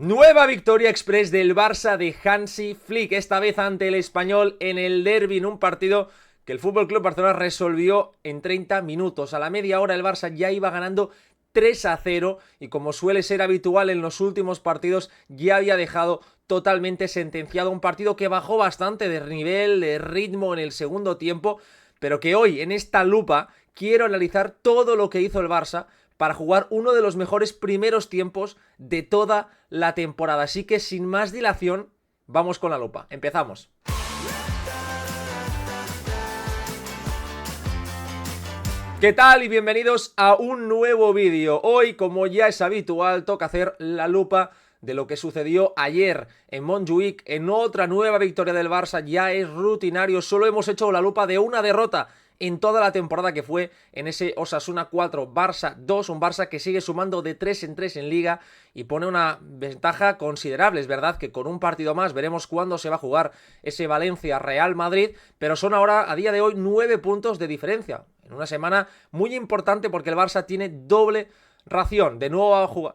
Nueva victoria express del Barça de Hansi Flick, esta vez ante el Español en el derbi, en un partido que el FC Barcelona resolvió en 30 minutos. A la media hora el Barça ya iba ganando 3-0 y, como suele ser habitual en los últimos partidos, ya había dejado totalmente sentenciado un partido que bajó bastante de nivel, de ritmo en el segundo tiempo, pero que hoy en esta lupa quiero analizar todo lo que hizo el Barça para jugar uno de los mejores primeros tiempos de toda la temporada. Así que sin más dilación, vamos con la lupa. Empezamos. ¿Qué tal? Y bienvenidos a un nuevo vídeo. Hoy, como ya es habitual, toca hacer la lupa de lo que sucedió ayer en Montjuïc, en otra nueva victoria del Barça. Ya es rutinario, solo hemos hecho la lupa de una derrota en toda la temporada, que fue en ese Osasuna 4, Barça 2, un Barça que sigue sumando de 3 en 3 en Liga y pone una ventaja considerable. Es verdad que con un partido más veremos cuándo se va a jugar ese Valencia-Real Madrid, pero son ahora, a día de hoy, 9 puntos de diferencia. En una semana muy importante porque el Barça tiene doble ración, de nuevo va a jugar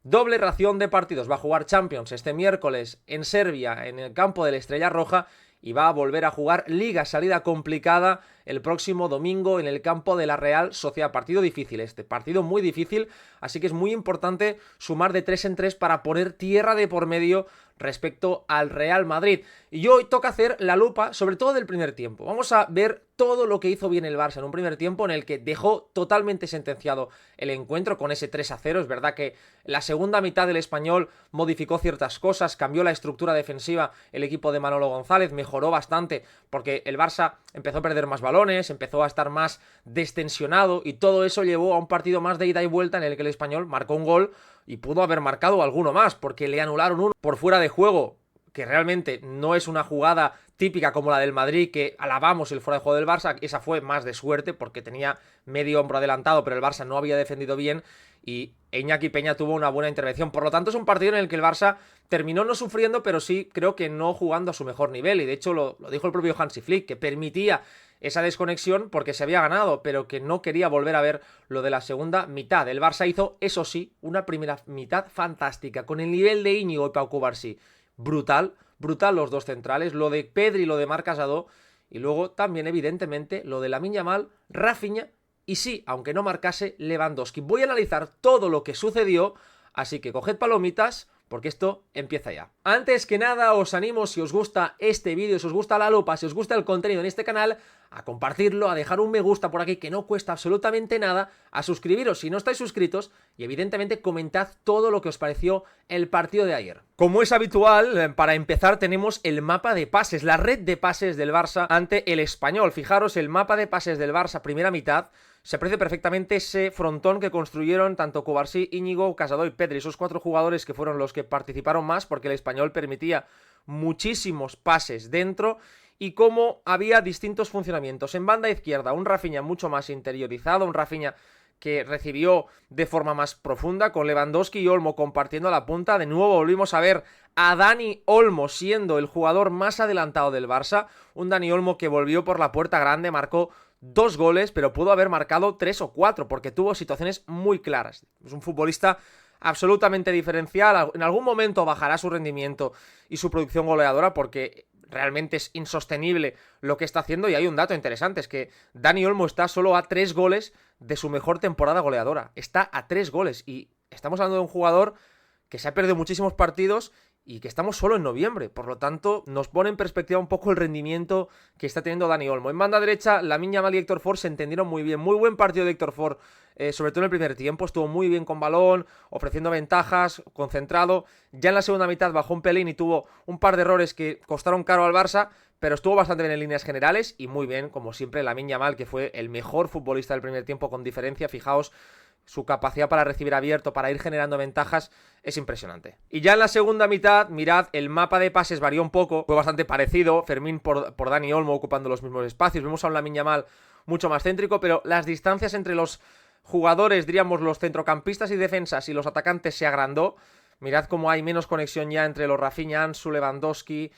doble ración de partidos, va a jugar Champions este miércoles en Serbia, en el campo de la Estrella Roja, y va a volver a jugar Liga, salida complicada el próximo domingo en el campo de la Real Sociedad. Partido difícil este, partido muy difícil, así que es muy importante sumar de 3 en 3 para poner tierra de por medio respecto al Real Madrid. Y hoy toca hacer la lupa, sobre todo del primer tiempo. Vamos a ver todo lo que hizo bien el Barça en un primer tiempo en el que dejó totalmente sentenciado el encuentro con ese 3-0. Es verdad que la segunda mitad del Español modificó ciertas cosas, cambió la estructura defensiva el equipo de Manolo González, mejoró bastante porque el Barça empezó a perder más balones, empezó a estar más destensionado, y todo eso llevó a un partido más de ida y vuelta en el que el Español marcó un gol y pudo haber marcado alguno más porque le anularon uno por fuera de juego, que realmente no es una jugada típica como la del Madrid, que alabamos el fuera de juego del Barça. Esa fue más de suerte porque tenía medio hombro adelantado, pero el Barça no había defendido bien y Iñaki Peña tuvo una buena intervención. Por lo tanto, es un partido en el que el Barça terminó no sufriendo, pero sí creo que no jugando a su mejor nivel, y de hecho lo dijo el propio Hansi Flick, que permitía esa desconexión porque se había ganado, pero que no quería volver a ver lo de la segunda mitad. El Barça hizo, eso sí, una primera mitad fantástica, con el nivel de Íñigo y Pau Cubarsí brutal los dos centrales, lo de Pedri y lo de Marc Casado, y luego también evidentemente lo de Lamine Yamal, Rafinha y, sí, aunque no marcase, Lewandowski. Voy a analizar todo lo que sucedió, así que coged palomitas porque esto empieza ya. Antes que nada, os animo, si os gusta este vídeo, si os gusta la lupa, si os gusta el contenido en este canal, a compartirlo, a dejar un me gusta por aquí, que no cuesta absolutamente nada, a suscribiros si no estáis suscritos, y evidentemente comentad todo lo que os pareció el partido de ayer. Como es habitual, para empezar tenemos el mapa de pases, la red de pases del Barça ante el Español. Fijaros, el mapa de pases del Barça primera mitad, se aprecia perfectamente ese frontón que construyeron tanto Cubarsí, Íñigo, Casado y Pedri, esos 4 jugadores que fueron los que participaron más porque el Español permitía muchísimos pases dentro, y cómo había distintos funcionamientos. En banda izquierda, un Rafinha mucho más interiorizado, un Rafinha que recibió de forma más profunda, con Lewandowski y Olmo compartiendo la punta. De nuevo volvimos a ver a Dani Olmo siendo el jugador más adelantado del Barça, un Dani Olmo que volvió por la puerta grande, marcó 2 goles, pero pudo haber marcado 3 o 4 porque tuvo situaciones muy claras. Es un futbolista absolutamente diferencial. En algún momento bajará su rendimiento y su producción goleadora porque realmente es insostenible lo que está haciendo. Y hay un dato interesante, es que Dani Olmo está solo a 3 goles de su mejor temporada goleadora. Está a 3 goles y estamos hablando de un jugador que se ha perdido muchísimos partidos y que estamos solo en noviembre. Por lo tanto, nos pone en perspectiva un poco el rendimiento que está teniendo Dani Olmo. En banda derecha, Lamine Yamal y Héctor Ford se entendieron muy bien. Muy buen partido de Héctor Ford, sobre todo en el primer tiempo. Estuvo muy bien con balón, ofreciendo ventajas, concentrado. Ya en la segunda mitad bajó un pelín y tuvo un par de errores que costaron caro al Barça, pero estuvo bastante bien en líneas generales y muy bien, como siempre, Lamine Yamal, que fue el mejor futbolista del primer tiempo con diferencia. Fijaos, su capacidad para recibir abierto, para ir generando ventajas, es impresionante. Y ya en la segunda mitad, mirad, el mapa de pases varió un poco, fue bastante parecido, Fermín por Dani Olmo ocupando los mismos espacios, vemos a un Lamine Yamal mucho más céntrico, pero las distancias entre los jugadores, diríamos los centrocampistas y defensas, y los atacantes se agrandó. Mirad cómo hay menos conexión ya entre los Rafinha, Ansu, Lewandowski,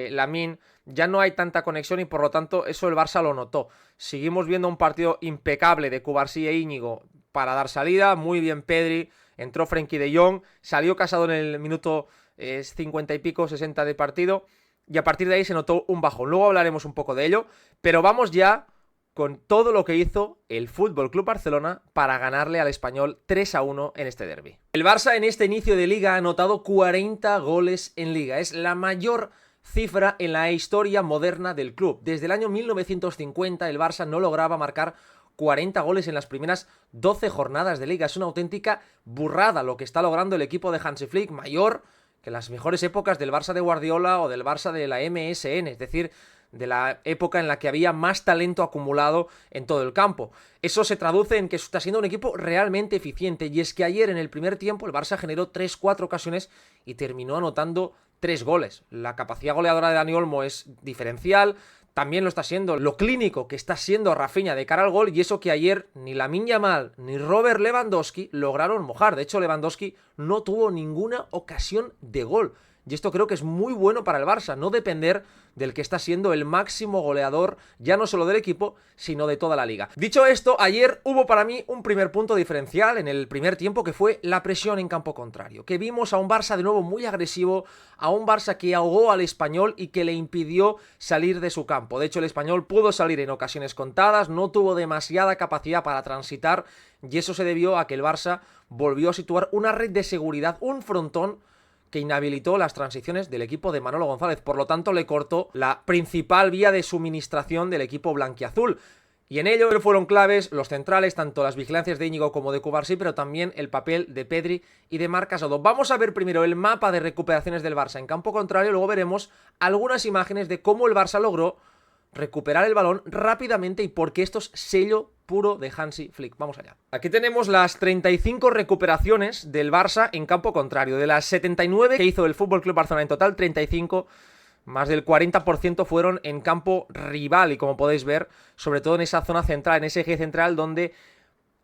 Lamine. Ya no hay tanta conexión y por lo tanto eso el Barça lo notó. Seguimos viendo un partido impecable de Cubarsí e Íñigo para dar salida. Muy bien Pedri entró Frenkie de Jong, salió Casado en el minuto 50 y pico, 60 de partido, y a partir de ahí se notó un bajón. Luego hablaremos un poco de ello, pero vamos ya con todo lo que hizo el FC Barcelona para ganarle al Español 3-1 en este derbi. El Barça en este inicio de liga ha anotado 40 goles en liga, es la mayor cifra en la historia moderna del club. Desde el año 1950 el Barça no lograba marcar 40 goles en las primeras 12 jornadas de liga. Es una auténtica burrada lo que está logrando el equipo de Hansi Flick, mayor que las mejores épocas del Barça de Guardiola o del Barça de la MSN, es decir, de la época en la que había más talento acumulado en todo el campo. Eso se traduce en que está siendo un equipo realmente eficiente, y es que ayer en el primer tiempo el Barça generó 3-4 ocasiones y terminó anotando 3 goles. La capacidad goleadora de Dani Olmo es diferencial, también lo está siendo lo clínico que está siendo Rafinha de cara al gol, y eso que ayer ni Lamine Yamal ni Robert Lewandowski lograron mojar. De hecho, Lewandowski no tuvo ninguna ocasión de gol. Y esto creo que es muy bueno para el Barça, no depender del que está siendo el máximo goleador, ya no solo del equipo, sino de toda la liga. Dicho esto, ayer hubo para mí un primer punto diferencial en el primer tiempo, que fue la presión en campo contrario. Que vimos a un Barça de nuevo muy agresivo, a un Barça que ahogó al Español y que le impidió salir de su campo. De hecho, el Español pudo salir en ocasiones contadas, no tuvo demasiada capacidad para transitar, y eso se debió a que el Barça volvió a situar una red de seguridad, un frontón que inhabilitó las transiciones del equipo de Manolo González. Por lo tanto, le cortó la principal vía de suministración del equipo blanquiazul. Y en ello fueron claves los centrales, tanto las vigilancias de Íñigo como de Cubarsí, pero también el papel de Pedri y de Marc Casado. Vamos a ver primero el mapa de recuperaciones del Barça en campo contrario, luego veremos algunas imágenes de cómo el Barça logró recuperar el balón rápidamente y por qué esto es sello puro de Hansi Flick. Vamos allá. Aquí tenemos las 35 recuperaciones del Barça en campo contrario. De las 79 que hizo el FC Barcelona en total, 35, más del 40% fueron en campo rival. Y como podéis ver, sobre todo en esa zona central, en ese eje central donde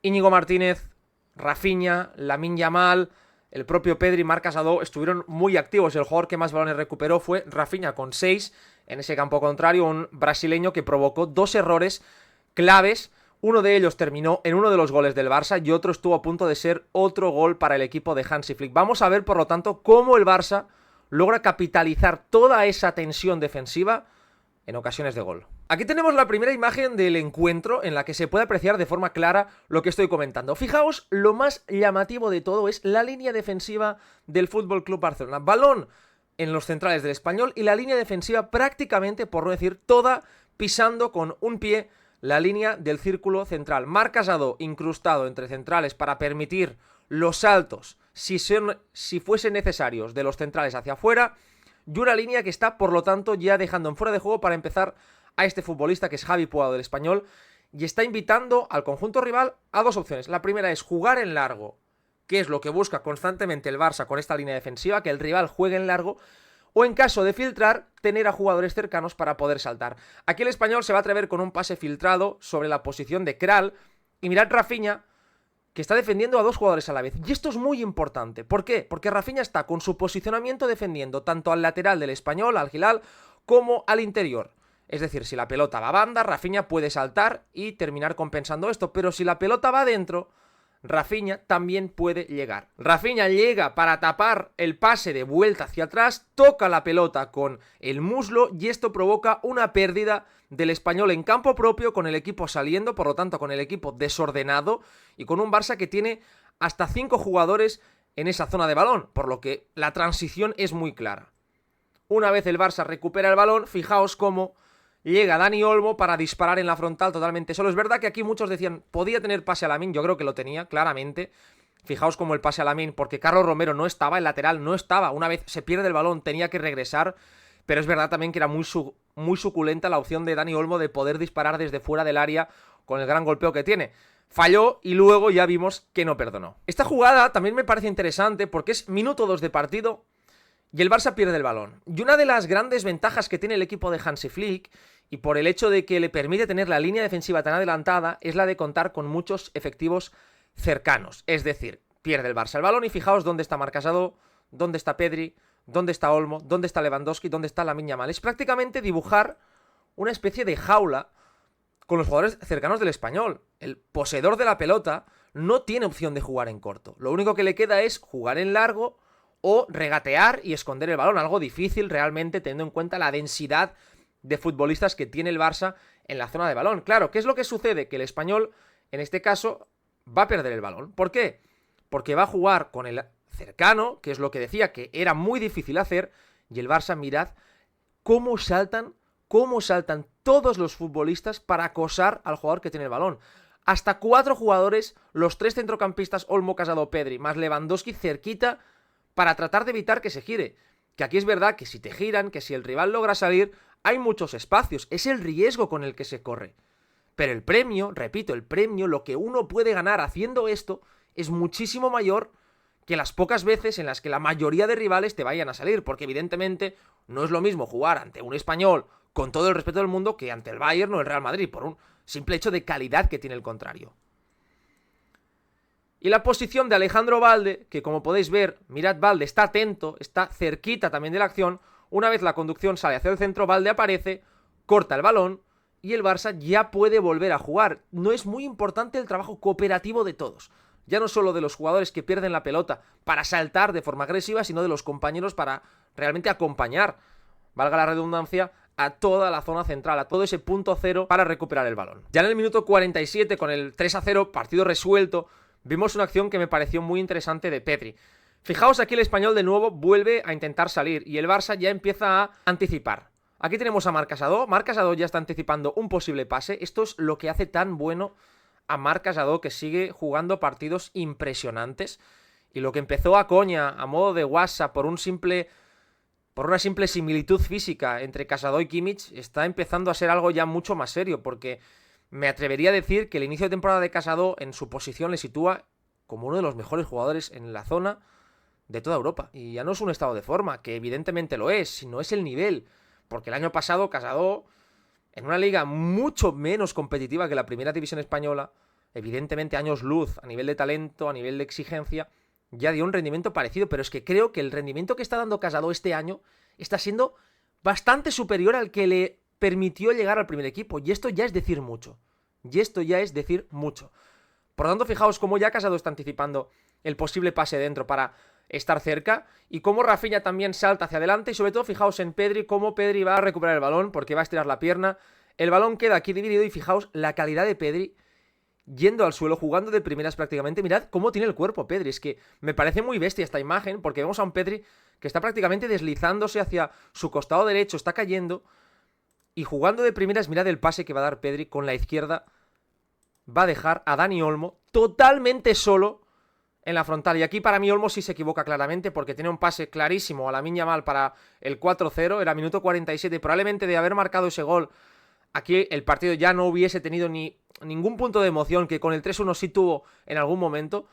Íñigo Martínez, Rafinha, Lamine Yamal, el propio Pedri y Marc Casado estuvieron muy activos. El jugador que más balones recuperó fue Rafinha, con 6 en ese campo contrario, un brasileño que provocó 2 errores claves. Uno de ellos terminó en uno de los goles del Barça y otro estuvo a punto de ser otro gol para el equipo de Hansi Flick. Vamos a ver, por lo tanto, cómo el Barça logra capitalizar toda esa tensión defensiva en ocasiones de gol. Aquí tenemos la primera imagen del encuentro en la que se puede apreciar de forma clara lo que estoy comentando. Fijaos, lo más llamativo de todo es la línea defensiva del FC Barcelona. Balón en los centrales del Español y la línea defensiva prácticamente, por no decir toda, pisando con un pie la línea del círculo central. Marc Casado incrustado entre centrales para permitir los saltos, si fuesen necesarios, de los centrales hacia afuera, y una línea que está, por lo tanto, ya dejando en fuera de juego para empezar a este futbolista que es Javi Puado del Español, y está invitando al conjunto rival a dos opciones. La primera es jugar en largo, que es lo que busca constantemente el Barça con esta línea defensiva, que el rival juegue en largo, o en caso de filtrar, tener a jugadores cercanos para poder saltar. Aquí el Español se va a atrever con un pase filtrado sobre la posición de Kral, y mirad Rafinha, que está defendiendo a dos jugadores a la vez. Y esto es muy importante. ¿Por qué? Porque Rafinha está con su posicionamiento defendiendo tanto al lateral del Español, al Hilal, como al interior. Es decir, si la pelota va a banda, Rafinha puede saltar y terminar compensando esto, pero si la pelota va adentro, Rafinha también puede llegar. Rafinha llega para tapar el pase de vuelta hacia atrás, toca la pelota con el muslo y esto provoca una pérdida del Español en campo propio, con el equipo saliendo, por lo tanto con el equipo desordenado y con un Barça que tiene hasta 5 jugadores en esa zona de balón, por lo que la transición es muy clara. Una vez el Barça recupera el balón, fijaos cómo llega Dani Olmo para disparar en la frontal totalmente solo. Es verdad que aquí muchos decían, podía tener pase a Lamine, yo creo que lo tenía, claramente. Fijaos cómo el pase a Lamine, porque Carlos Romero no estaba, el lateral no estaba. Una vez se pierde el balón, tenía que regresar. Pero es verdad también que era muy suculenta la opción de Dani Olmo de poder disparar desde fuera del área con el gran golpeo que tiene. Falló y luego ya vimos que no perdonó. Esta jugada también me parece interesante porque es minuto 2 de partido y el Barça pierde el balón. Y una de las grandes ventajas que tiene el equipo de Hansi Flick, y por el hecho de que le permite tener la línea defensiva tan adelantada, es la de contar con muchos efectivos cercanos. Es decir, pierde el Barça el balón y fijaos dónde está Marc Casado, dónde está Pedri, dónde está Olmo, dónde está Lewandowski, dónde está Lamine Yamal. Es prácticamente dibujar una especie de jaula con los jugadores cercanos del Español. El poseedor de la pelota no tiene opción de jugar en corto. Lo único que le queda es jugar en largo o regatear y esconder el balón. Algo difícil realmente teniendo en cuenta la densidad de futbolistas que tiene el Barça en la zona de balón. Claro, ¿qué es lo que sucede? Que el Español, en este caso, va a perder el balón. ¿Por qué? Porque va a jugar con el cercano, que es lo que decía que era muy difícil hacer, y el Barça, mirad cómo saltan todos los futbolistas para acosar al jugador que tiene el balón. Hasta 4 jugadores, los 3 centrocampistas, Olmo, Casado, Pedri, más Lewandowski cerquita para tratar de evitar que se gire. Que aquí es verdad que si te giran, que si el rival logra salir, hay muchos espacios, es el riesgo con el que se corre. Pero el premio, repito, el premio, lo que uno puede ganar haciendo esto, es muchísimo mayor que las pocas veces en las que la mayoría de rivales te vayan a salir, porque evidentemente no es lo mismo jugar ante un español con todo el respeto del mundo que ante el Bayern o el Real Madrid, por un simple hecho de calidad que tiene el contrario. Y la posición de Alejandro Balde, que como podéis ver, mirad, Balde está atento, está cerquita también de la acción. Una vez la conducción sale hacia el centro, Balde aparece, corta el balón y el Barça ya puede volver a jugar. No es muy importante el trabajo cooperativo de todos. Ya no solo de los jugadores que pierden la pelota para saltar de forma agresiva, sino de los compañeros para realmente acompañar, valga la redundancia, a toda la zona central, a todo ese punto cero para recuperar el balón. Ya en el minuto 47, con el 3-0, partido resuelto, vimos una acción que me pareció muy interesante de Pedri. Fijaos, aquí el Español de nuevo vuelve a intentar salir y el Barça ya empieza a anticipar. Aquí tenemos a Marc Casado. Marc Casado ya está anticipando un posible pase. Esto es lo que hace tan bueno a Marc Casado, que sigue jugando partidos impresionantes. Y lo que empezó a coña, a modo de WhatsApp, por una simple similitud física entre Casado y Kimmich, está empezando a ser algo ya mucho más serio, porque me atrevería a decir que el inicio de temporada de Casado en su posición le sitúa como uno de los mejores jugadores en la zona de toda Europa. Y ya no es un estado de forma, que evidentemente lo es, sino es el nivel. Porque el año pasado Casado, en una liga mucho menos competitiva que la primera división española, evidentemente años luz a nivel de talento, a nivel de exigencia, ya dio un rendimiento parecido. Pero es que creo que el rendimiento que está dando Casado este año está siendo bastante superior al que le permitió llegar al primer equipo. Y esto ya es decir mucho. Por lo tanto, fijaos cómo ya Casado está anticipando el posible pase dentro para estar cerca, y cómo Rafinha también salta hacia adelante, y sobre todo fijaos en Pedri, cómo Pedri va a recuperar el balón porque va a estirar la pierna, el balón queda aquí dividido y fijaos la calidad de Pedri yendo al suelo, jugando de primeras prácticamente. Mirad cómo tiene el cuerpo Pedri, es que me parece muy bestia esta imagen, porque vemos a un Pedri que está prácticamente deslizándose hacia su costado derecho, está cayendo y jugando de primeras. Mirad el pase que va a dar Pedri con la izquierda, va a dejar a Dani Olmo totalmente solo en la frontal. Y aquí para mí Olmo sí se equivoca claramente, porque tiene un pase clarísimo a Lamine Yamal para el 4-0, era minuto 47, y probablemente de haber marcado ese gol, aquí el partido ya no hubiese tenido ningún punto de emoción, que con el 3-1 sí tuvo en algún momento.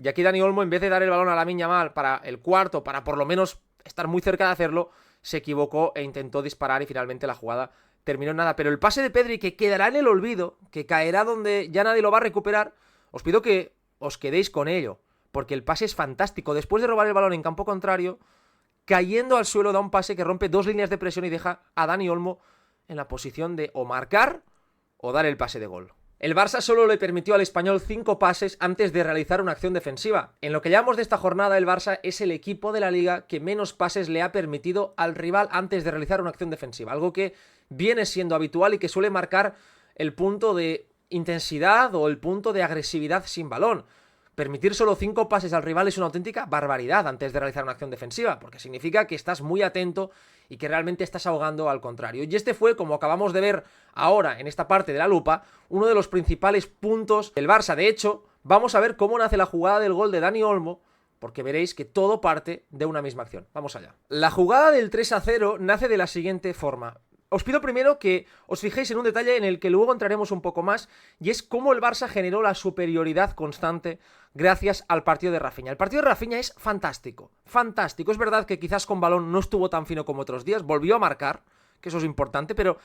Y aquí Dani Olmo, en vez de dar el balón a Lamine Yamal para el cuarto, para por lo menos estar muy cerca de hacerlo, se equivocó e intentó disparar y finalmente la jugada terminó en nada. Pero el pase de Pedri, que quedará en el olvido, que caerá donde ya nadie lo va a recuperar, os pido que os quedéis con ello, porque el pase es fantástico. Después de robar el balón en campo contrario, cayendo al suelo, da un pase que rompe 2 líneas de presión y deja a Dani Olmo en la posición de o marcar o dar el pase de gol. El Barça solo le permitió al Español 5 pases antes de realizar una acción defensiva. En lo que llevamos de esta jornada, el Barça es el equipo de la Liga que menos pases le ha permitido al rival antes de realizar una acción defensiva, algo que viene siendo habitual y que suele marcar el punto de intensidad o el punto de agresividad sin balón. Permitir solo 5 pases al rival es una auténtica barbaridad antes de realizar una acción defensiva, porque significa que estás muy atento y que realmente estás ahogando al contrario. Y este fue, como acabamos de ver ahora en esta parte de la lupa, uno de los principales puntos del Barça. De hecho, vamos a ver cómo nace la jugada del gol de Dani Olmo, porque veréis que todo parte de una misma acción. Vamos allá. La jugada del 3-0 nace de la siguiente forma. Os pido primero que os fijéis en un detalle en el que luego entraremos un poco más, y es cómo el Barça generó la superioridad constante gracias al partido de Rafinha. El partido de Rafinha es fantástico, fantástico. Es verdad que quizás con balón no estuvo tan fino como otros días, volvió a marcar, que eso es importante, pero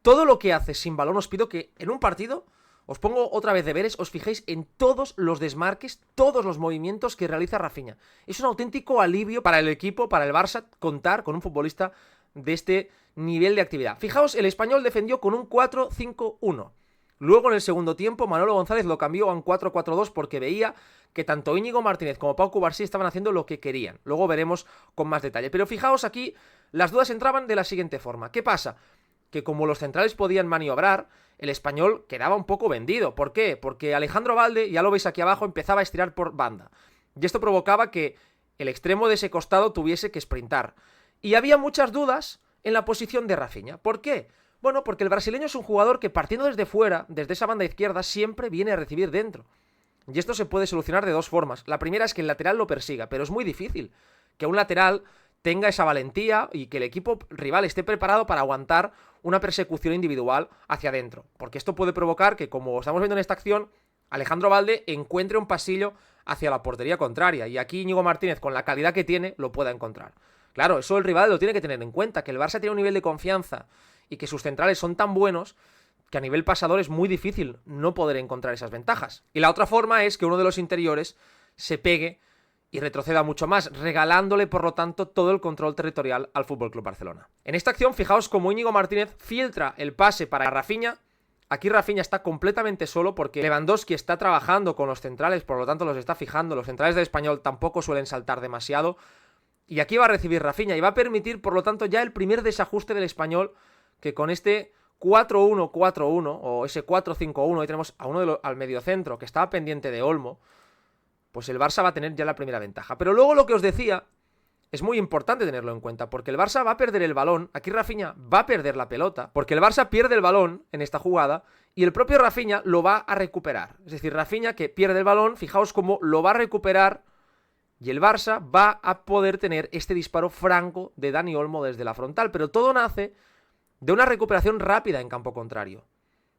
todo lo que hace sin balón, os pido que en un partido, os pongo otra vez deberes, os fijéis en todos los desmarques, todos los movimientos que realiza Rafinha. Es un auténtico alivio para el equipo, para el Barça, contar con un futbolista de este nivel de actividad. Fijaos, el Español defendió con un 4-5-1. Luego en el segundo tiempo Manolo González lo cambió a un 4-4-2 porque veía que tanto Íñigo Martínez como Pau Cubarsí estaban haciendo lo que querían. Luego veremos con más detalle. Pero fijaos aquí, las dudas entraban de la siguiente forma. ¿Qué pasa? Que como los centrales podían maniobrar, el Español quedaba un poco vendido. ¿Por qué? Porque Alejandro Balde, ya lo veis aquí abajo, empezaba a estirar por banda. Y esto provocaba que el extremo de ese costado tuviese que sprintar. Y había muchas dudas en la posición de Rafinha. ¿Por qué? Bueno, porque el brasileño es un jugador que partiendo desde fuera, desde esa banda izquierda, siempre viene a recibir dentro. Y esto se puede solucionar de dos formas. La primera es que el lateral lo persiga, pero es muy difícil que un lateral tenga esa valentía y que el equipo rival esté preparado para aguantar una persecución individual hacia adentro. Porque esto puede provocar que, como estamos viendo en esta acción, Alejandro Balde encuentre un pasillo hacia la portería contraria. Y aquí Íñigo Martínez, con la calidad que tiene, lo pueda encontrar. Claro, eso el rival lo tiene que tener en cuenta, que el Barça tiene un nivel de confianza y que sus centrales son tan buenos que a nivel pasador es muy difícil no poder encontrar esas ventajas. Y la otra forma es que uno de los interiores se pegue y retroceda mucho más, regalándole por lo tanto todo el control territorial al FC Barcelona. En esta acción, fijaos cómo Íñigo Martínez filtra el pase para Rafinha. Aquí Rafinha está completamente solo porque Lewandowski está trabajando con los centrales, por lo tanto los está fijando. Los centrales del Español tampoco suelen saltar demasiado. Y aquí va a recibir Rafinha y va a permitir, por lo tanto, ya el primer desajuste del Español, que con este 4-1-4-1 o ese 4-5-1, ahí tenemos a uno al mediocentro que estaba pendiente de Olmo, pues el Barça va a tener ya la primera ventaja. Pero luego lo que os decía es muy importante tenerlo en cuenta, porque el Barça va a perder el balón, aquí Rafinha va a perder la pelota, porque el Barça pierde el balón en esta jugada y el propio Rafinha lo va a recuperar. Es decir, Rafinha que pierde el balón, fijaos cómo lo va a recuperar y el Barça va a poder tener este disparo franco de Dani Olmo desde la frontal, pero todo nace de una recuperación rápida en campo contrario.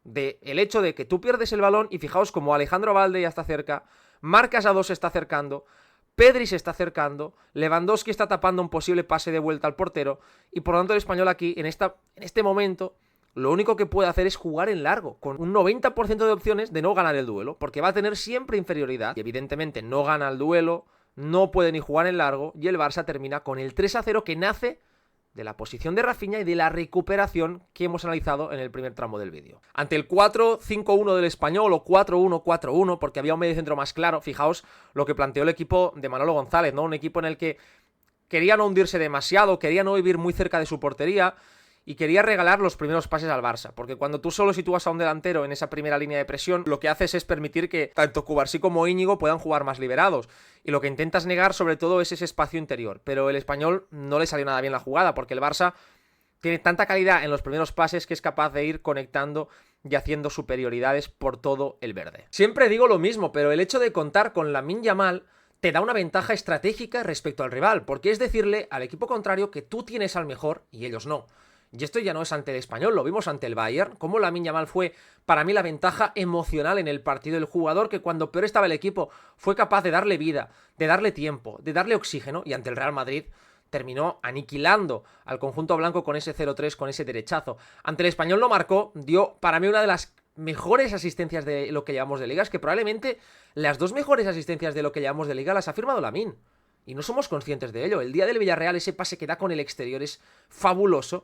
De el hecho de que tú pierdes el balón y fijaos como Alejandro Balde ya está cerca, Marc Casado se está acercando, Pedri se está acercando, Lewandowski está tapando un posible pase de vuelta al portero y por lo tanto el Español aquí, en este momento, lo único que puede hacer es jugar en largo, con un 90% de opciones de no ganar el duelo, porque va a tener siempre inferioridad y evidentemente no gana el duelo, no puede ni jugar en largo y el Barça termina con el 3-0 que nace de la posición de Rafinha y de la recuperación que hemos analizado en el primer tramo del vídeo. Ante el 4-5-1 del Español o 4-1-4-1, porque había un mediocentro más claro, fijaos lo que planteó el equipo de Manolo González, ¿no? Un equipo en el que quería no hundirse demasiado, quería no vivir muy cerca de su portería y quería regalar los primeros pases al Barça, porque cuando tú solo sitúas a un delantero en esa primera línea de presión, lo que haces es permitir que tanto Cubarsí como Íñigo puedan jugar más liberados, y lo que intentas negar sobre todo es ese espacio interior, pero el Español no le salió nada bien la jugada, porque el Barça tiene tanta calidad en los primeros pases que es capaz de ir conectando y haciendo superioridades por todo el verde. Siempre digo lo mismo, pero el hecho de contar con Lamine Yamal te da una ventaja estratégica respecto al rival, porque es decirle al equipo contrario que tú tienes al mejor y ellos no. Y esto ya no es ante el Español, lo vimos ante el Bayern, como Lamine Yamal fue para mí la ventaja emocional en el partido, el jugador que cuando peor estaba el equipo fue capaz de darle vida, de darle tiempo, de darle oxígeno, y ante el Real Madrid terminó aniquilando al conjunto blanco con ese 0-3, con ese derechazo. Ante el Español lo marcó, dio para mí una de las mejores asistencias de lo que llevamos de liga, es que probablemente las dos mejores asistencias de lo que llevamos de liga las ha firmado Lamine, y no somos conscientes de ello. El día del Villarreal ese pase que da con el exterior es fabuloso,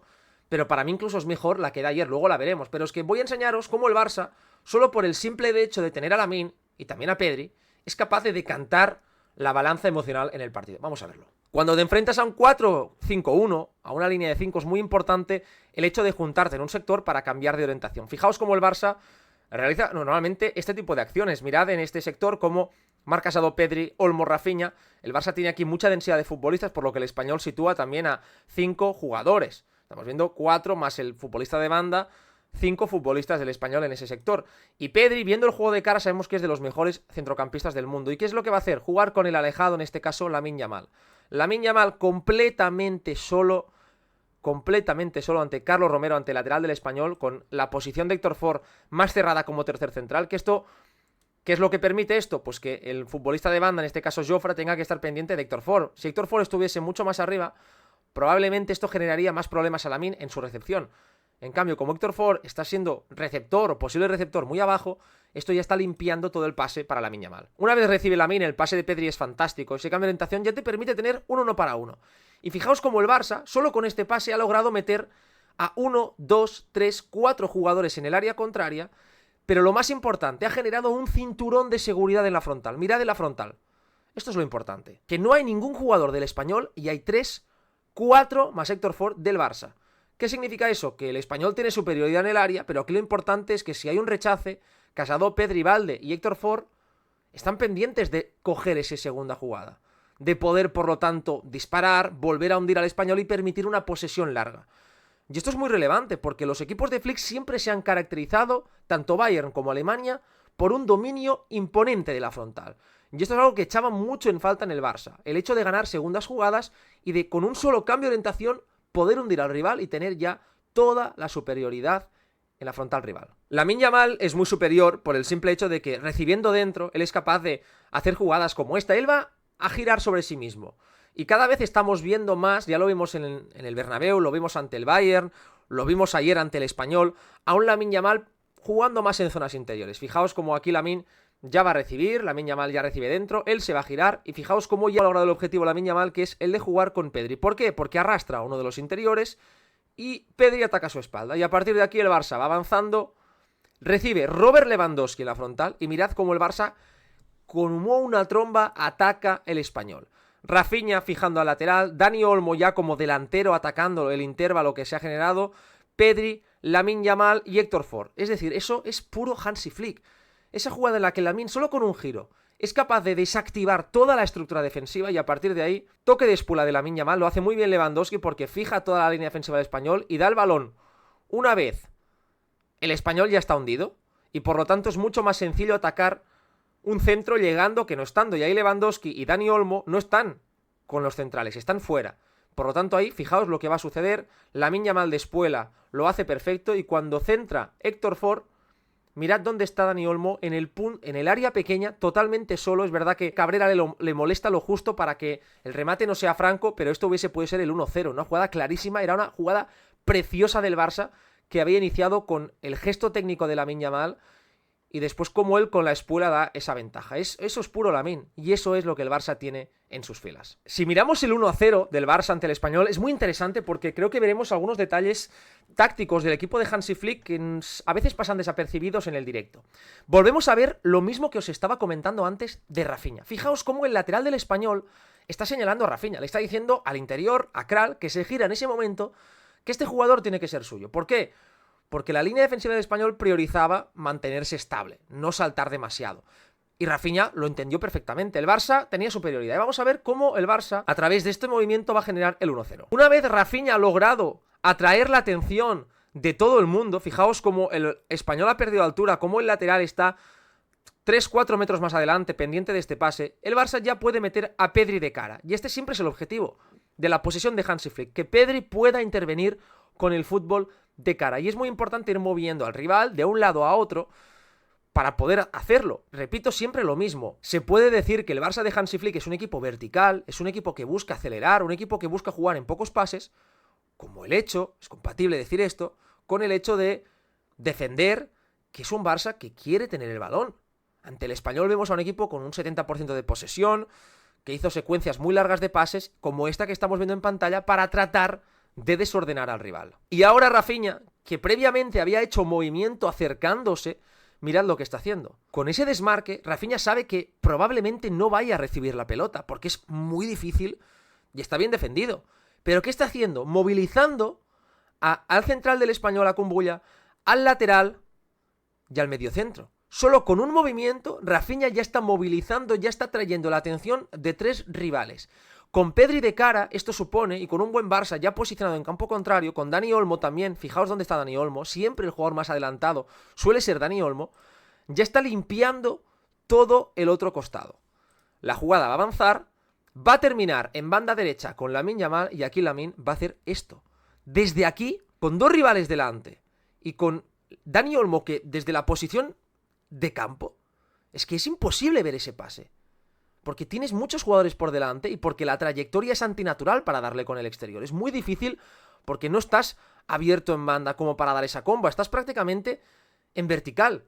pero para mí incluso es mejor la que da ayer, luego la veremos. Pero es que voy a enseñaros cómo el Barça, solo por el simple hecho de tener a Lamine y también a Pedri, es capaz de decantar la balanza emocional en el partido. Vamos a verlo. Cuando te enfrentas a un 4-5-1, a una línea de 5, es muy importante el hecho de juntarte en un sector para cambiar de orientación. Fijaos cómo el Barça realiza normalmente este tipo de acciones. Mirad en este sector cómo Marc Casado, Pedri, Olmo, Rafinha. El Barça tiene aquí mucha densidad de futbolistas, por lo que el Español sitúa también a 5 jugadores. Estamos viendo 4 más el futbolista de banda, 5 futbolistas del Español en ese sector. Y Pedri, viendo el juego de cara, sabemos que es de los mejores centrocampistas del mundo. ¿Y qué es lo que va a hacer? Jugar con el alejado, en este caso Lamine Yamal. Lamine Yamal completamente solo ante Carlos Romero, ante el lateral del Español, con la posición de Héctor Ford más cerrada como tercer central, que esto... ¿Qué es lo que permite esto? Pues que el futbolista de banda, en este caso Jofre, tenga que estar pendiente de Héctor Ford. Si Héctor Ford estuviese mucho más arriba, probablemente esto generaría más problemas a Lamine en su recepción. En cambio, como Héctor Ford está siendo receptor o posible receptor muy abajo, esto ya está limpiando todo el pase para Lamine Yamal. Una vez recibe Lamine, el pase de Pedri es fantástico. Ese cambio de orientación ya te permite tener un 1 para 1. Y fijaos cómo el Barça, solo con este pase, ha logrado meter a 1, 2, 3, 4 jugadores en el área contraria, Pero lo más importante, ha generado un cinturón de seguridad en la frontal. Mirad en la frontal. Esto es lo importante. Que no hay ningún jugador del Español y hay 3, 4 más Héctor Ford del Barça. ¿Qué significa eso? Que el Español tiene superioridad en el área, pero aquí lo importante es que si hay un rechace, Casado, Pedri, Valde y Héctor Ford están pendientes de coger esa segunda jugada. De poder, por lo tanto, disparar, volver a hundir al Español y permitir una posesión larga. Y esto es muy relevante porque los equipos de Flick siempre se han caracterizado, tanto Bayern como Alemania, por un dominio imponente de la frontal. Y esto es algo que echaba mucho en falta en el Barça. El hecho de ganar segundas jugadas y de, con un solo cambio de orientación, poder hundir al rival y tener ya toda la superioridad en la frontal rival. Lamine Yamal es muy superior por el simple hecho de que, recibiendo dentro, él es capaz de hacer jugadas como esta. Él va a girar sobre sí mismo. Y cada vez estamos viendo más, ya lo vimos en el Bernabéu, lo vimos ante el Bayern, lo vimos ayer ante el Español, a un Lamine Yamal jugando más en zonas interiores. Fijaos cómo aquí Lamine ya va a recibir, Lamine Yamal ya recibe dentro, él se va a girar, y fijaos cómo ya ha logrado el objetivo Lamine Yamal, que es el de jugar con Pedri. ¿Por qué? Porque arrastra a uno de los interiores y Pedri ataca a su espalda. Y a partir de aquí el Barça va avanzando, recibe Robert Lewandowski en la frontal, y mirad cómo el Barça, como una tromba, ataca el Español. Rafinha fijando al lateral, Dani Olmo ya como delantero atacando el intervalo que se ha generado, Pedri, Lamine Yamal y Héctor Ford. Es decir, eso es puro Hansi Flick. Esa jugada en la que Lamine, solo con un giro, es capaz de desactivar toda la estructura defensiva y a partir de ahí, toque de espula de Lamine Yamal, lo hace muy bien Lewandowski porque fija toda la línea defensiva del Español y da el balón. Una vez el Español ya está hundido y por lo tanto es mucho más sencillo atacar un centro llegando que no estando. Y ahí Lewandowski y Dani Olmo no están con los centrales, están fuera. Por lo tanto ahí, fijaos lo que va a suceder. Lamine Yamal de espuela lo hace perfecto y cuando centra Héctor Ford, mirad dónde está Dani Olmo en el área pequeña, totalmente solo. Es verdad que Cabrera le molesta lo justo para que el remate no sea franco, pero esto puede ser el 1-0. Una jugada clarísima, era una jugada preciosa del Barça que había iniciado con el gesto técnico de Lamine Yamal y después como él con la espuela da esa ventaja. Eso es puro Lamine y eso es lo que el Barça tiene en sus filas. Si miramos el 1-0 del Barça ante el Español es muy interesante porque creo que veremos algunos detalles tácticos del equipo de Hansi Flick que a veces pasan desapercibidos en el directo. Volvemos a ver lo mismo que os estaba comentando antes de Rafinha. Fijaos cómo el lateral del Español está señalando a Rafinha, le está diciendo al interior, a Kral, que se gira en ese momento, que este jugador tiene que ser suyo. ¿Por qué? Porque la línea defensiva del Español priorizaba mantenerse estable, no saltar demasiado. Y Rafinha lo entendió perfectamente. El Barça tenía superioridad. Y vamos a ver cómo el Barça, a través de este movimiento, va a generar el 1-0. Una vez Rafinha ha logrado atraer la atención de todo el mundo, fijaos cómo el Español ha perdido altura, cómo el lateral está 3-4 metros más adelante, pendiente de este pase, el Barça ya puede meter a Pedri de cara. Y este siempre es el objetivo de la posesión de Hansi Flick, que Pedri pueda intervenir con el fútbol de cara. Y es muy importante ir moviendo al rival de un lado a otro para poder hacerlo. Repito siempre lo mismo. Se puede decir que el Barça de Hansi Flick es un equipo vertical, es un equipo que busca acelerar, un equipo que busca jugar en pocos pases, como el hecho, es compatible decir esto, con el hecho de defender, que es un Barça que quiere tener el balón. Ante el Español vemos a un equipo con un 70% de posesión, que hizo secuencias muy largas de pases, como esta que estamos viendo en pantalla, para tratar de desordenar al rival. Y ahora Rafinha, que previamente había hecho movimiento acercándose, mirad lo que está haciendo. Con ese desmarque, Rafinha sabe que probablemente no vaya a recibir la pelota, porque es muy difícil y está bien defendido. Pero ¿qué está haciendo? Movilizando al central del Español, a Kumbulla, al lateral y al mediocentro. Solo con un movimiento, Rafinha ya está movilizando, ya está trayendo la atención de 3 rivales. Con Pedri de cara, esto supone, y con un buen Barça ya posicionado en campo contrario, con Dani Olmo también, fijaos dónde está Dani Olmo, siempre el jugador más adelantado suele ser Dani Olmo, ya está limpiando todo el otro costado. La jugada va a avanzar, va a terminar en banda derecha con Lamine Yamal y aquí Lamine va a hacer esto. Desde aquí, con 2 rivales delante y con Dani Olmo que desde la posición de campo, es que es imposible ver ese pase. Porque tienes muchos jugadores por delante y porque la trayectoria es antinatural para darle con el exterior. Es muy difícil porque no estás abierto en banda como para dar esa comba. Estás prácticamente en vertical.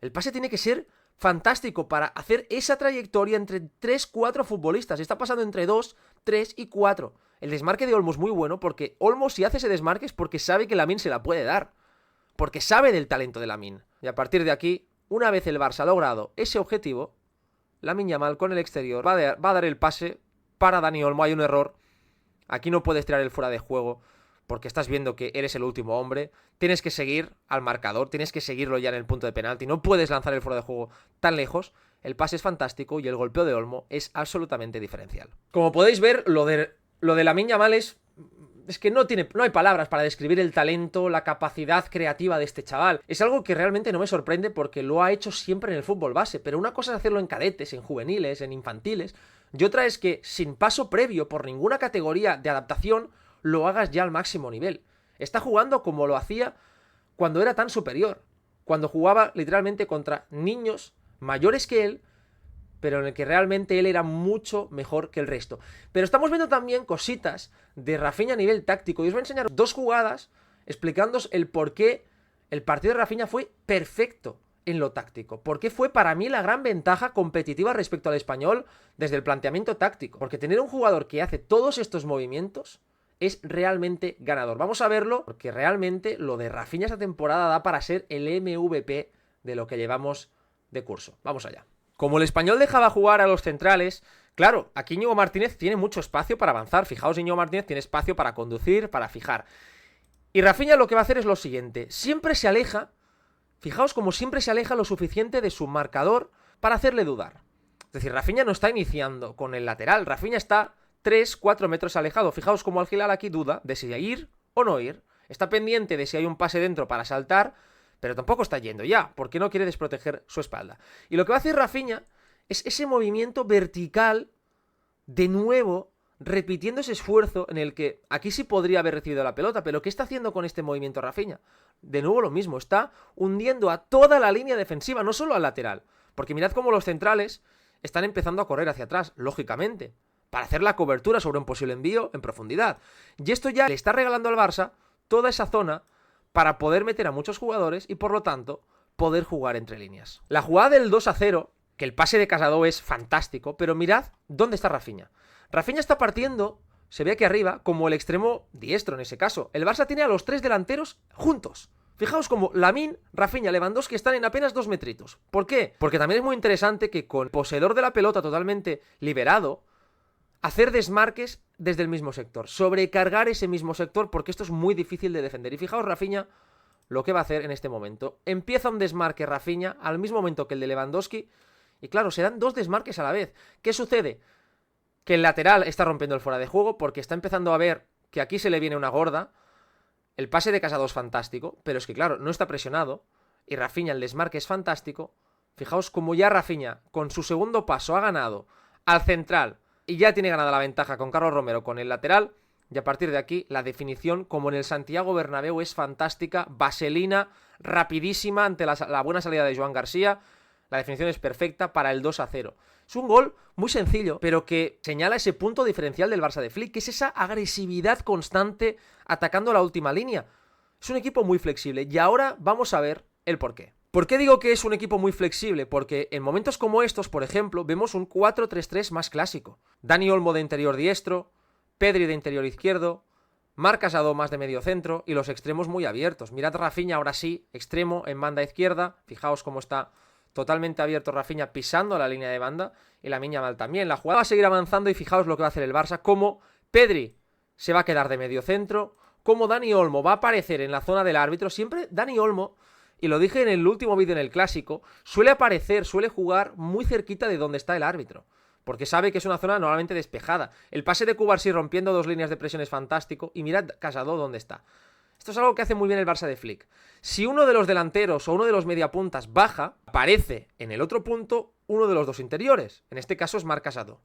El pase tiene que ser fantástico para hacer esa trayectoria entre 3-4 futbolistas. Está pasando entre 2, 3 y 4. El desmarque de Olmo es muy bueno porque Olmo si hace ese desmarque es porque sabe que Lamine se la puede dar. Porque sabe del talento de Lamine. Y a partir de aquí, una vez el Barça ha logrado ese objetivo, Lamine Yamal con el exterior va a dar el pase para Dani Olmo. Hay un error. Aquí no puedes tirar el fuera de juego porque estás viendo que eres el último hombre. Tienes que seguir al marcador, tienes que seguirlo ya en el punto de penalti. No puedes lanzar el fuera de juego tan lejos. El pase es fantástico y el golpeo de Olmo es absolutamente diferencial. Como podéis ver, lo de Lamine Yamal es que no hay palabras para describir el talento, la capacidad creativa de este chaval. Es algo que realmente no me sorprende porque lo ha hecho siempre en el fútbol base, pero una cosa es hacerlo en cadetes, en juveniles, en infantiles, y otra es que sin paso previo por ninguna categoría de adaptación lo hagas ya al máximo nivel. Está jugando como lo hacía cuando era tan superior, cuando jugaba literalmente contra niños mayores que él, pero en el que realmente él era mucho mejor que el resto. Pero estamos viendo también cositas de Rafinha a nivel táctico, y os voy a enseñar dos jugadas explicándoos el por qué el partido de Rafinha fue perfecto en lo táctico, por qué fue para mí la gran ventaja competitiva respecto al Español desde el planteamiento táctico, porque tener un jugador que hace todos estos movimientos es realmente ganador. Vamos a verlo, porque realmente lo de Rafinha esta temporada da para ser el MVP de lo que llevamos de curso. Vamos allá. Como el Español dejaba jugar a los centrales, claro, aquí Íñigo Martínez tiene mucho espacio para avanzar. Fijaos, Íñigo Martínez tiene espacio para conducir, para fijar. Y Rafinha lo que va a hacer es lo siguiente. Siempre se aleja, fijaos como siempre se aleja lo suficiente de su marcador para hacerle dudar. Es decir, Rafinha no está iniciando con el lateral. Rafinha está 3-4 metros alejado. Fijaos como Al Hilal aquí duda de si ir o no ir. Está pendiente de si hay un pase dentro para saltar, pero tampoco está yendo ya, porque no quiere desproteger su espalda. Y lo que va a hacer Rafinha es ese movimiento vertical, de nuevo, repitiendo ese esfuerzo en el que aquí sí podría haber recibido la pelota, pero ¿qué está haciendo con este movimiento Rafinha? De nuevo lo mismo, está hundiendo a toda la línea defensiva, no solo al lateral, porque mirad cómo los centrales están empezando a correr hacia atrás, lógicamente, para hacer la cobertura sobre un posible envío en profundidad. Y esto ya le está regalando al Barça toda esa zona para poder meter a muchos jugadores y, por lo tanto, poder jugar entre líneas. La jugada del 2-0, que el pase de Casado es fantástico, pero mirad dónde está Rafinha. Rafinha está partiendo, se ve aquí arriba, como el extremo diestro en ese caso. El Barça tiene a los tres delanteros juntos. Fijaos como Lamine, Rafinha, Lewandowski están en apenas 2 metritos. ¿Por qué? Porque también es muy interesante que con el poseedor de la pelota totalmente liberado, hacer desmarques desde el mismo sector, sobrecargar ese mismo sector, porque esto es muy difícil de defender. Y fijaos Rafinha lo que va a hacer en este momento. Empieza un desmarque Rafinha al mismo momento que el de Lewandowski, y claro, se dan dos desmarques a la vez. ¿Qué sucede? Que el lateral está rompiendo el fuera de juego, porque está empezando a ver que aquí se le viene una gorda. El pase de Casado es fantástico, pero es que claro, no está presionado, y Rafinha el desmarque es fantástico. Fijaos como ya Rafinha, con su segundo paso, ha ganado al central, y ya tiene ganada la ventaja con Carlos Romero con el lateral, y a partir de aquí la definición, como en el Santiago Bernabéu, es fantástica, vaselina, rapidísima ante la buena salida de Joan García. La definición es perfecta para el 2-0. Es un gol muy sencillo, pero que señala ese punto diferencial del Barça de Flick, que es esa agresividad constante atacando la última línea. Es un equipo muy flexible, y ahora vamos a ver el porqué. ¿Por qué digo que es un equipo muy flexible? Porque en momentos como estos, por ejemplo, vemos un 4-3-3 más clásico. Dani Olmo de interior diestro, Pedri de interior izquierdo, Marc Casado más de medio centro y los extremos muy abiertos. Mirad Rafinha ahora sí, extremo en banda izquierda. Fijaos cómo está totalmente abierto Rafinha pisando la línea de banda, y Lamine Yamal también. La jugada va a seguir avanzando y fijaos lo que va a hacer el Barça, cómo Pedri se va a quedar de medio centro, cómo Dani Olmo va a aparecer en la zona del árbitro. Siempre Dani Olmo, y lo dije en el último vídeo en el clásico, suele aparecer, suele jugar muy cerquita de donde está el árbitro, porque sabe que es una zona normalmente despejada. El pase de Cubarsí rompiendo dos líneas de presión es fantástico, y mirad Casado dónde está. Esto es algo que hace muy bien el Barça de Flick. Si uno de los delanteros o uno de los mediapuntas baja, aparece en el otro punto uno de los dos interiores. En este caso es Marc Casado.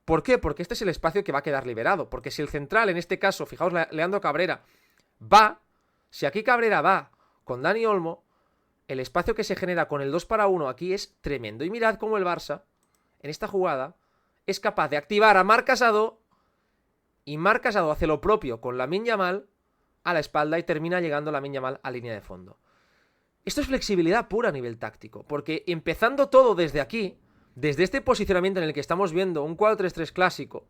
¿Por qué? Porque este es el espacio que va a quedar liberado. Porque si el central, en este caso, fijaos, Leandro Cabrera, va, si aquí Cabrera va con Dani Olmo, el espacio que se genera con el 2 para 1 aquí es tremendo. Y mirad cómo el Barça, en esta jugada, es capaz de activar a Marc Casado, y Marc Casado hace lo propio con Lamine Yamal a la espalda, y termina llegando Lamine Yamal a línea de fondo. Esto es flexibilidad pura a nivel táctico, porque empezando todo desde aquí, desde este posicionamiento en el que estamos viendo un 4-3-3 clásico,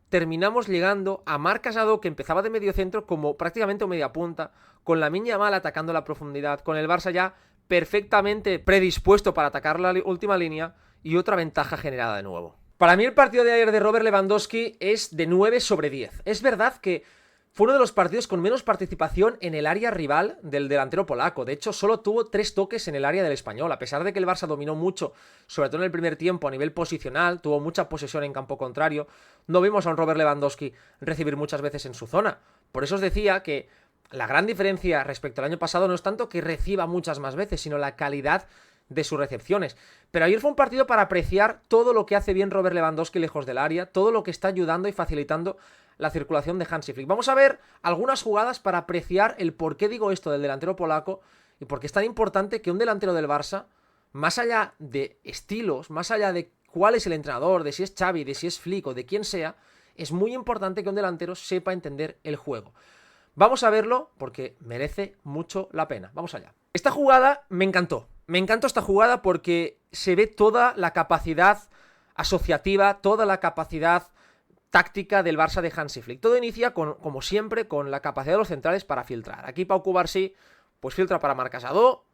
terminamos llegando a Marc Casado, que empezaba de medio centro como prácticamente media punta, con Lamine Yamal atacando la profundidad, con el Barça ya perfectamente predispuesto para atacar la última línea y otra ventaja generada de nuevo. Para mí el partido de ayer de Robert Lewandowski es de 9 sobre 10. Es verdad que fue uno de los partidos con menos participación en el área rival del delantero polaco. De hecho, solo tuvo 3 toques en el área del Español. A pesar de que el Barça dominó mucho, sobre todo en el primer tiempo, a nivel posicional, tuvo mucha posesión en campo contrario, no vimos a un Robert Lewandowski recibir muchas veces en su zona. Por eso os decía que la gran diferencia respecto al año pasado no es tanto que reciba muchas más veces, sino la calidad de sus recepciones. Pero ayer fue un partido para apreciar todo lo que hace bien Robert Lewandowski lejos del área, todo lo que está ayudando y facilitando la circulación de Hansi Flick. Vamos a ver algunas jugadas para apreciar el por qué digo esto del delantero polaco y por qué es tan importante que un delantero del Barça, más allá de estilos, más allá de cuál es el entrenador, de si es Xavi, de si es Flick o de quien sea, es muy importante que un delantero sepa entender el juego. Vamos a verlo porque merece mucho la pena. Vamos allá. Esta jugada me encantó. Me encantó esta jugada porque se ve toda la capacidad asociativa, toda la capacidad táctica del Barça de Hansi Flick. Todo inicia, como siempre, con la capacidad de los centrales para filtrar. Aquí Pau Cubarsí pues filtra para Marc Assadó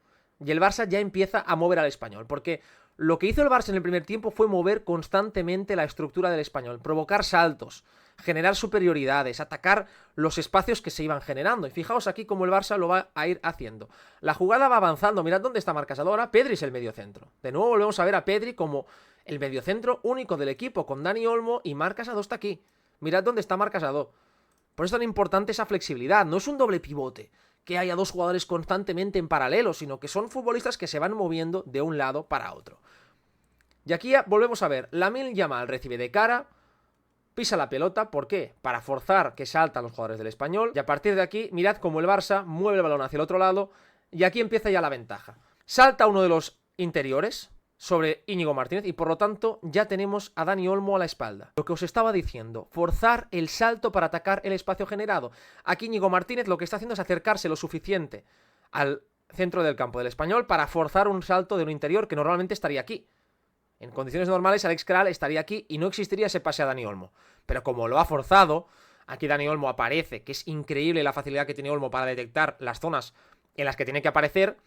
y el Barça ya empieza a mover al Español. Porque lo que hizo el Barça en el primer tiempo fue mover constantemente la estructura del Español, provocar saltos, generar superioridades, atacar los espacios que se iban generando. Y fijaos aquí cómo el Barça lo va a ir haciendo. La jugada va avanzando. Mirad dónde está Marc Assadó. Ahora Pedri es el mediocentro. De nuevo volvemos a ver a Pedri como el mediocentro único del equipo, con Dani Olmo y Marc Assadó está aquí. Mirad dónde está Marc Assadó. Por eso es tan importante esa flexibilidad. No es un doble pivote, que haya 2 jugadores constantemente en paralelo, sino que son futbolistas que se van moviendo de un lado para otro. Y aquí ya volvemos a ver, Lamine Yamal recibe de cara, pisa la pelota, ¿por qué? Para forzar que saltan los jugadores del Español, y a partir de aquí, mirad cómo el Barça mueve el balón hacia el otro lado, y aquí empieza ya la ventaja. Salta uno de los interiores sobre Íñigo Martínez, y por lo tanto ya tenemos a Dani Olmo a la espalda. Lo que os estaba diciendo, forzar el salto para atacar el espacio generado. Aquí Íñigo Martínez lo que está haciendo es acercarse lo suficiente al centro del campo del Español para forzar un salto de un interior que normalmente estaría aquí. En condiciones normales, Alex Kral estaría aquí y no existiría ese pase a Dani Olmo. Pero como lo ha forzado, aquí Dani Olmo aparece, que es increíble la facilidad que tiene Olmo para detectar las zonas en las que tiene que aparecer.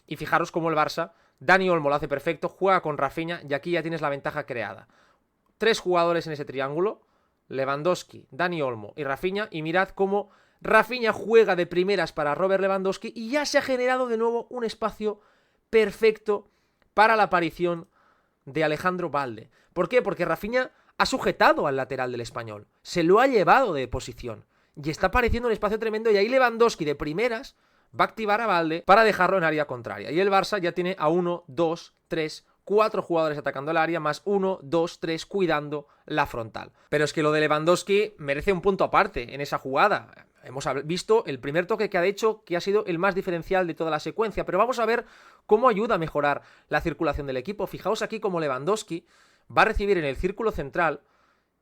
Y fijaros cómo el Barça, Dani Olmo lo hace perfecto, juega con Rafinha y aquí ya tienes la ventaja creada. 3 jugadores en ese triángulo, Lewandowski, Dani Olmo y Rafinha. Y mirad cómo Rafinha juega de primeras para Robert Lewandowski y ya se ha generado de nuevo un espacio perfecto para la aparición de Alejandro Balde. ¿Por qué? Porque Rafinha ha sujetado al lateral del Español, se lo ha llevado de posición y está apareciendo un espacio tremendo y ahí Lewandowski de primeras va a activar a Balde para dejarlo en área contraria. Y el Barça ya tiene a 1, 2, 3, 4 jugadores atacando el área, más 1, 2, 3 cuidando la frontal. Pero es que lo de Lewandowski merece un punto aparte en esa jugada. Hemos visto el primer toque que ha hecho, que ha sido el más diferencial de toda la secuencia, pero vamos a ver cómo ayuda a mejorar la circulación del equipo. Fijaos aquí cómo Lewandowski va a recibir en el círculo central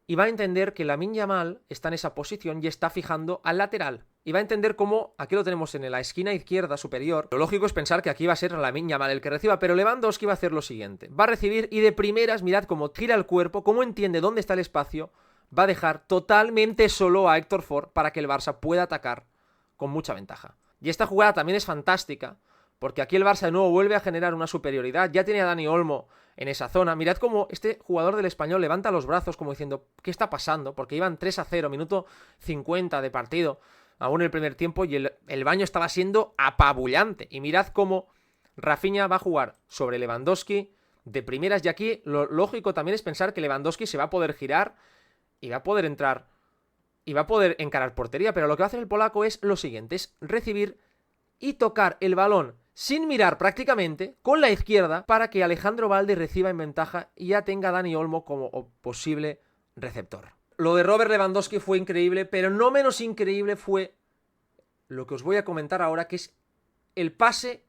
y va a entender que Lamine Yamal está en esa posición y está fijando al lateral. Y va a entender cómo, aquí lo tenemos en la esquina izquierda superior, lo lógico es pensar que aquí va a ser Lamine Yamal el que reciba, pero Lewandowski va a hacer lo siguiente. Va a recibir y de primeras, mirad cómo gira el cuerpo, cómo entiende dónde está el espacio, va a dejar totalmente solo a Héctor Ford para que el Barça pueda atacar con mucha ventaja. Y esta jugada también es fantástica, porque aquí el Barça de nuevo vuelve a generar una superioridad. Ya tiene a Dani Olmo en esa zona. Mirad cómo este jugador del Español levanta los brazos como diciendo, ¿qué está pasando? Porque iban 3-0, minuto 50 de partido, aún en el primer tiempo, y el baño estaba siendo apabullante. Y mirad cómo Rafinha va a jugar sobre Lewandowski de primeras, y aquí lo lógico también es pensar que Lewandowski se va a poder girar y va a poder entrar y va a poder encarar portería, pero lo que va a hacer el polaco es lo siguiente, es recibir y tocar el balón sin mirar prácticamente con la izquierda para que Alejandro Balde reciba en ventaja y ya tenga a Dani Olmo como posible receptor. Lo de Robert Lewandowski fue increíble, pero no menos increíble fue lo que os voy a comentar ahora, que es el pase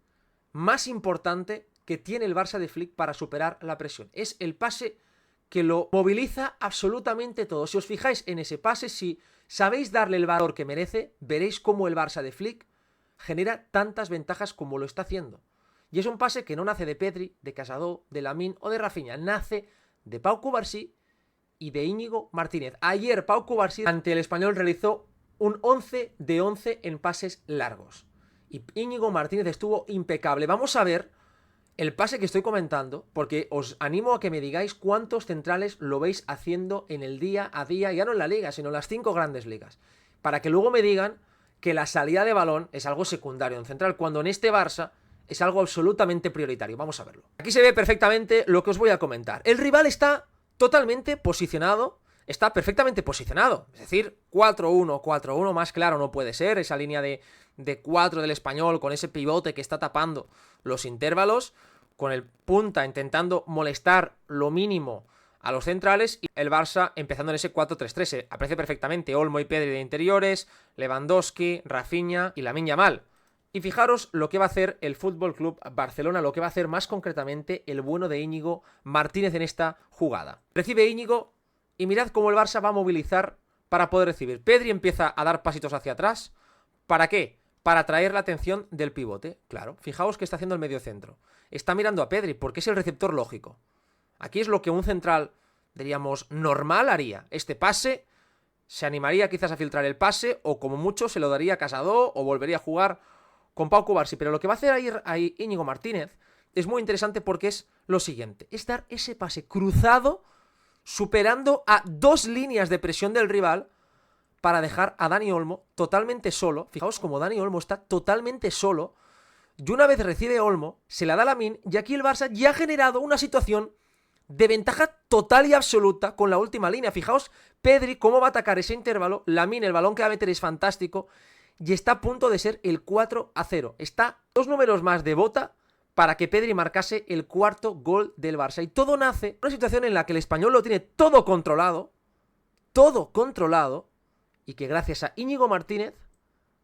más importante que tiene el Barça de Flick para superar la presión. Es el pase que lo moviliza absolutamente todo. Si os fijáis en ese pase, si sabéis darle el valor que merece, veréis cómo el Barça de Flick genera tantas ventajas como lo está haciendo. Y es un pase que no nace de Pedri, de Casado, de Lamine o de Rafinha, nace de Pau Cubarsí y de Íñigo Martínez. Ayer Pau Cubarsí ante el Español realizó un 11 de 11 en pases largos. Y Íñigo Martínez estuvo impecable. Vamos a ver el pase que estoy comentando, porque os animo a que me digáis cuántos centrales lo veis haciendo en el día a día, ya no en la liga, sino en las 5 grandes ligas, para que luego me digan que la salida de balón es algo secundario en central, cuando en este Barça es algo absolutamente prioritario. Vamos a verlo. Aquí se ve perfectamente lo que os voy a comentar. El rival está totalmente posicionado, está perfectamente posicionado, es decir, 4-1, 4-1, más claro no puede ser, esa línea de 4 del Español con ese pivote que está tapando los intervalos, con el punta intentando molestar lo mínimo a los centrales, y el Barça empezando en ese 4-3-3. Se aprecia perfectamente Olmo y Pedri de interiores, Lewandowski, Rafinha y Lamine Yamal. Y fijaros lo que va a hacer el Fútbol Club Barcelona, lo que va a hacer más concretamente el bueno de Íñigo Martínez en esta jugada. Recibe Íñigo y mirad cómo el Barça va a movilizar para poder recibir. Pedri empieza a dar pasitos hacia atrás. ¿Para qué? Para atraer la atención del pivote. Claro, fijaos que está haciendo el mediocentro. Está mirando a Pedri porque es el receptor lógico. Aquí es lo que un central, diríamos, normal haría. Este pase, se animaría quizás a filtrar el pase, o como mucho se lo daría a Casado o volvería a jugar con Pau Cubarsí. Pero lo que va a hacer ahí Íñigo Martínez es muy interesante porque es lo siguiente. Es dar ese pase cruzado, superando a 2 líneas de presión del rival, para dejar a Dani Olmo totalmente solo. Fijaos como Dani Olmo está totalmente solo. Y una vez recibe Olmo, se la da a Lamine, y aquí el Barça ya ha generado una situación de ventaja total y absoluta con la última línea. Fijaos, Pedri, cómo va a atacar ese intervalo. Lamine, el balón que va a meter es fantástico. Y está a punto de ser el 4-0. Está 2 números más de bota para que Pedri marcase el 4º gol del Barça. Y todo nace en una situación en la que el Español lo tiene todo controlado, y que gracias a Íñigo Martínez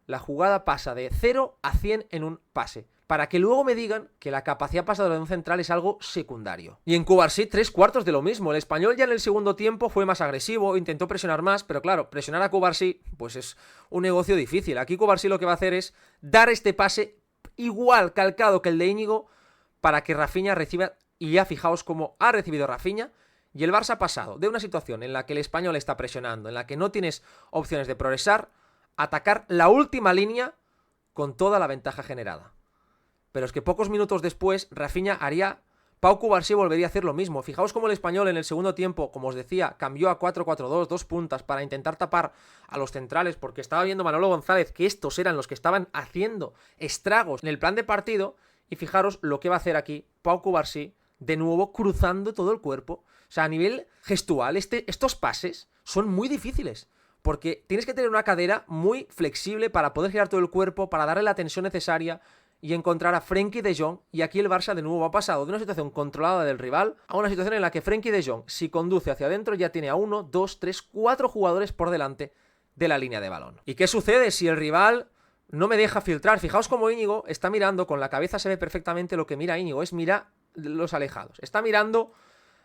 la jugada pasa de 0 a 100 en un pase, para que luego me digan que la capacidad pasadora de un central es algo secundario. Y en Cubarsí 3/4 de lo mismo. El Español ya en el segundo tiempo fue más agresivo, intentó presionar más, pero claro, presionar a Cubarsí pues es un negocio difícil. Aquí Cubarsí lo que va a hacer es dar este pase igual calcado que el de Íñigo para que Rafinha reciba, y ya fijaos cómo ha recibido Rafinha. Y el Barça ha pasado de una situación en la que el Español está presionando, en la que no tienes opciones de progresar, a atacar la última línea con toda la ventaja generada. Pero es que pocos minutos después Rafinha haría, Pau Cubarsí volvería a hacer lo mismo. Fijaos cómo el Español en el segundo tiempo, como os decía, cambió a 4-4-2, 2 puntas, para intentar tapar a los centrales, porque estaba viendo Manolo González que estos eran los que estaban haciendo estragos en el plan de partido. Y fijaros lo que va a hacer aquí Pau Cubarsí, de nuevo cruzando todo el cuerpo. O sea, a nivel gestual, estos pases son muy difíciles, porque tienes que tener una cadera muy flexible para poder girar todo el cuerpo, para darle la tensión necesaria y encontrar a Frenkie de Jong. Y aquí el Barça de nuevo ha pasado de una situación controlada del rival a una situación en la que Frenkie de Jong, si conduce hacia adentro, ya tiene a 1, 2, 3, 4 jugadores por delante de la línea de balón. ¿Y qué sucede si el rival no me deja filtrar? Fijaos cómo Íñigo está mirando, con la cabeza se ve perfectamente lo que mira Íñigo, es mira los alejados. Está mirando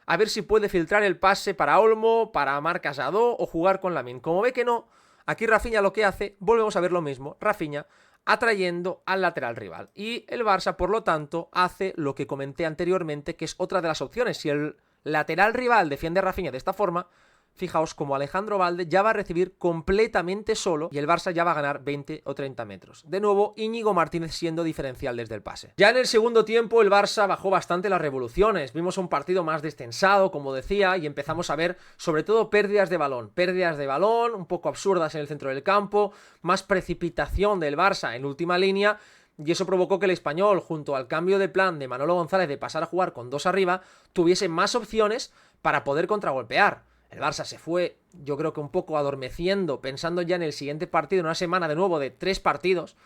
a ver si puede filtrar el pase para Olmo, para Marc Casado o jugar con Lamine. Como ve que no, aquí Rafinha lo que hace, volvemos a ver lo mismo, Rafinha atrayendo al lateral rival. Y el Barça, por lo tanto, hace lo que comenté anteriormente, que es otra de las opciones. Si el lateral rival defiende a Rafinha de esta forma, fijaos como Alejandro Balde ya va a recibir completamente solo y el Barça ya va a ganar 20 o 30 metros. De nuevo, Íñigo Martínez siendo diferencial desde el pase. Ya en el segundo tiempo el Barça bajó bastante las revoluciones. Vimos un partido más destensado, como decía, y empezamos a ver sobre todo pérdidas de balón. Pérdidas de balón un poco absurdas en el centro del campo, más precipitación del Barça en última línea. Y eso provocó que el Español, junto al cambio de plan de Manolo González de pasar a jugar con 2 arriba, tuviese más opciones para poder contragolpear. El Barça se fue, yo creo que un poco adormeciendo, pensando ya en el siguiente partido, en una semana de nuevo de 3 partidos,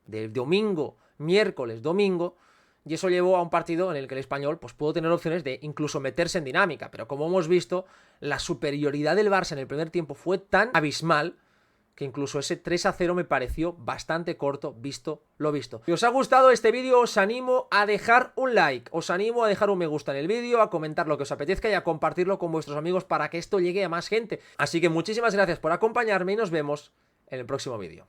de domingo, miércoles, domingo, y eso llevó a un partido en el que el Español pues, pudo tener opciones de incluso meterse en dinámica, pero como hemos visto, la superioridad del Barça en el primer tiempo fue tan abismal que incluso ese 3-0 me pareció bastante corto, visto lo visto. Si os ha gustado este vídeo, os animo a dejar un like, os animo a dejar un me gusta en el vídeo, a comentar lo que os apetezca y a compartirlo con vuestros amigos para que esto llegue a más gente. Así que muchísimas gracias por acompañarme y nos vemos en el próximo vídeo.